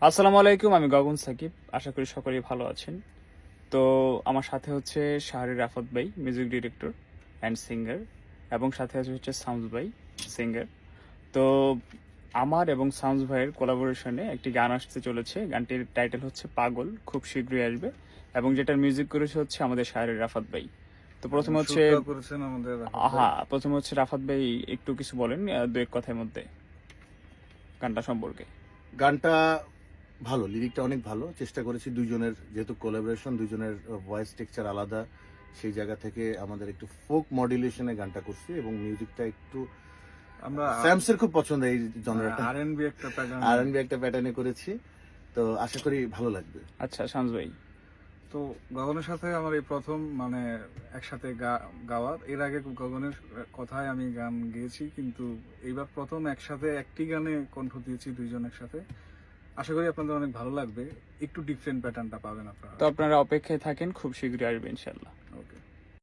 আসসালামু আলাইকুম, আমি গগন সাকিব। আশা করি সকলেই ভালো আছেন। তো আমার সাথে হচ্ছে শাহরি রাফাত ভাই, মিউজিক ডিরেক্টর অ্যান্ড সিঙ্গার, এবং সাথে আছে হচ্ছে সাউন্স ভাই, সিঙ্গার। তো আমার এবং সাউন্স ভাইয়ের কোলাবোরেশনে একটি গান আসতে চলেছে। গানটির টাইটেল হচ্ছে পাগল, খুব শীঘ্রই আসবে, এবং যেটার মিউজিক করেছে হচ্ছে আমাদের শাহরি রাফাত ভাই। তো প্রথমে হচ্ছে সুরটাও করেছেন আমাদের রাহাত ভাই। হ্যাঁ, প্রথমে হচ্ছে রাফাত ভাই একটু কিছু বলেন, দু এক কথার মধ্যে গানটা সম্পর্কে। গানটা ভালো, লিরিকটা অনেক ভালো। চেষ্টা করেছি দুইজনের, যেহেতু কোলাবোরেশন, দুইজনের ভয়েস টেক্সচার আলাদা, সেই জায়গা থেকে আমাদের একটু ফোক মডুলেশনে গানটা করছি, এবং মিউজিকটা একটু আমরা স্যামসের খুব পছন্দ এই জনরাটা। R&B একটা প্যাটার্ন। আর&বি একটা প্যাটার্নে করেছি, তো আশা করি ভালো লাগবে। আচ্ছা, সাউন্স ভাই। তো গগনের সাথে আমার এই প্রথম মানে একসাথে গাওয়ার। এর আগে গগনের কথায় আমি গান গেয়েছি, কিন্তু এইবার প্রথম একসাথে একটি গানে কণ্ঠ দিয়েছি দুইজন একসাথে। আশা করি আপনাদের অনেক ভালো লাগবে। একটু ডিফারেন্ট প্যাটার্নটা পাবেন আপনারা। তো আপনারা অপেক্ষায় থাকেন, খুব শীঘ্রই আসবে ইনশাল্লাহ।